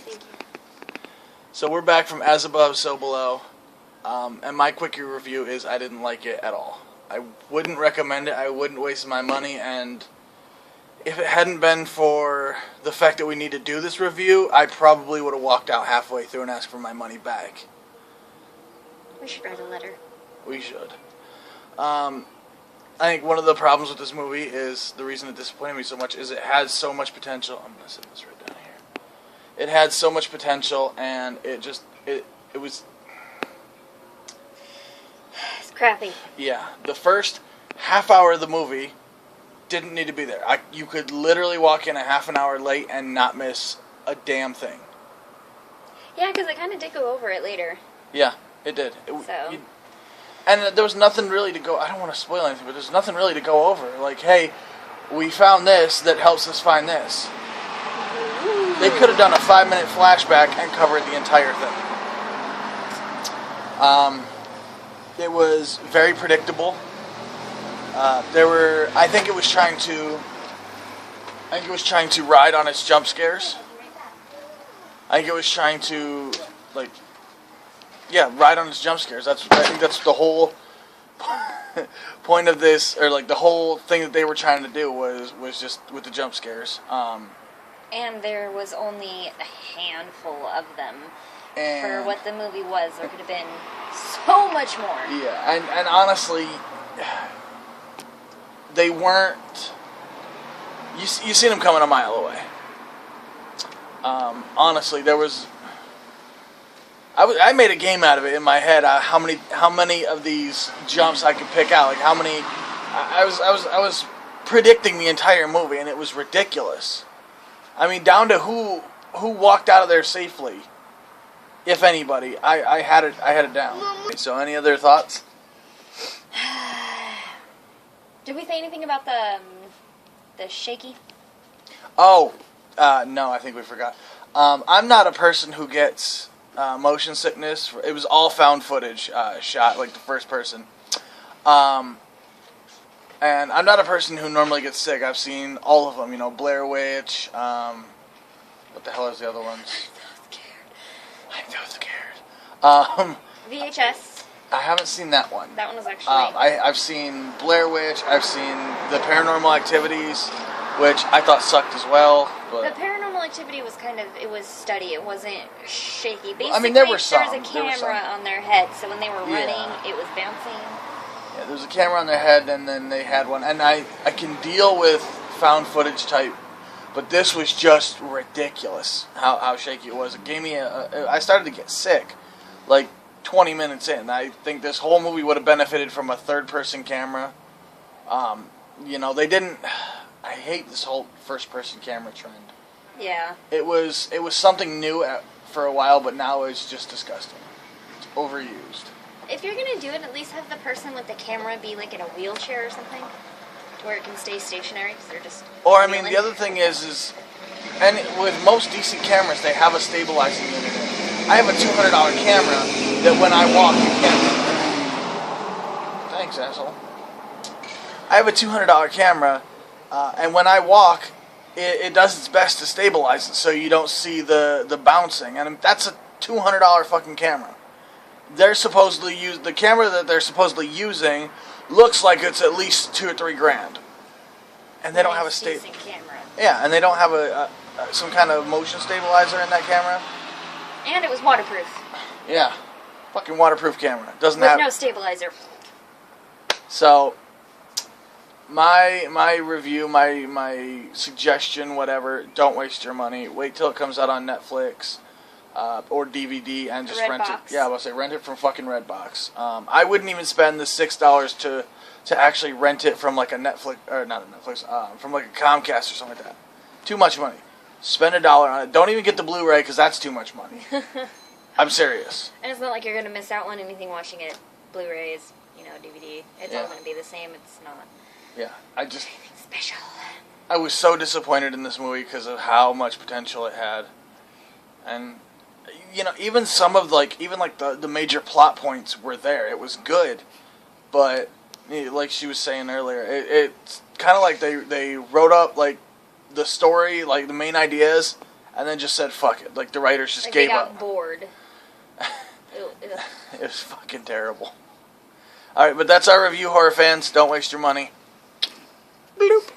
Thank you. So we're back from As Above, So Below. And my quickie review is I didn't like it at all. I wouldn't recommend it. I wouldn't waste my money. And if it hadn't been for the fact that we need to do this review, I probably would have walked out halfway through and asked for my money back. We should write a letter. We should. I think one of the problems with this movie is the reason it disappointed me so much is it had so much potential. I'm going to set this right down here. It had so much potential, and it was... It's crappy. Yeah. The first half hour of the movie didn't need to be there. You could literally walk in a half an hour late and not miss a damn thing. Yeah, because it kind of did go over it later. Yeah, it did. So... And there was nothing really to go... I don't want to spoil anything, but there's nothing really to go over. Like, hey, we found this that helps us find this. They could have done a 5-minute flashback and covered the entire thing. It was very predictable. I think it was trying to ride on its jump scares. I think it was trying to, like... Yeah, ride on its jump scares. I think that's the whole point of this, or like the whole thing that they were trying to do was just with the jump scares. And there was only a handful of them. For what the movie was, there could have been so much more. Yeah, and honestly, they weren't... You seen them coming a mile away. Honestly, there was... I made a game out of it in my head. How many of these jumps I could pick out? Like how many? I was predicting the entire movie, and it was ridiculous. I mean, down to who walked out of there safely, if anybody. I had it down. So, any other thoughts? Did we say anything about the shaky? Oh, no, I think we forgot. I'm not a person who gets motion sickness. It was all found footage shot, like the first person. And I'm not a person who normally gets sick. I've seen all of them, Blair Witch. What the hell is the other ones? I'm so scared. VHS. I haven't seen that one. That one was actually... I've seen Blair Witch. I've seen the Paranormal Activities, which I thought sucked as well. But the Paranormal Activity was it was steady. It wasn't shaky. Basically, I mean, there was a camera on their head, so when they were running, it was bouncing. Yeah, there was a camera on their head, and then they had one. And I can deal with found footage type, but this was just ridiculous how shaky it was. It gave me I started to get sick, like 20 minutes in. I think this whole movie would have benefited from a third-person camera. They didn't... I hate this whole first-person camera trend. Yeah. It was something new for a while, but now it's just disgusting. It's overused. If you're going to do it, at least have the person with the camera be like in a wheelchair or something, to where it can stay stationary, because they're just... Or, I mean, the other thing is, and with most decent cameras, they have a stabilizing unit in it. I have a $200 camera that when I walk, you can't... Thanks, asshole. I have a $200 camera... and when I walk, it does its best to stabilize it so you don't see the bouncing. And that's a $200 fucking camera. The camera that they're supposedly using looks like it's at least $2 or $3 grand. And they don't have a camera. Yeah, and they don't have some kind of motion stabilizer in that camera. And it was waterproof. Yeah, fucking waterproof camera. Doesn't With have no stabilizer. So. My review, my suggestion, whatever, don't waste your money. Wait till it comes out on Netflix or DVD and just rent it. Yeah, I was say rent it from fucking Redbox. I wouldn't even spend the $6 to actually rent it from like a Netflix, or not a Netflix, from like a Comcast or something like that. Too much money. Spend $1 on it. Don't even get the Blu-ray because that's too much money. I'm serious. And it's not like you're going to miss out on anything watching it. Blu-rays, DVD. It's all going to be the same. It's not... Yeah, special. I was so disappointed in this movie because of how much potential it had. And, even some of, the major plot points were there. It was good. But, like she was saying earlier, it's kind of like they wrote up, the story, the main ideas, and then just said fuck it. Like the writers just like gave they got up. Bored. It was fucking terrible. All right, but that's our review, horror fans. Don't waste your money. Bloop.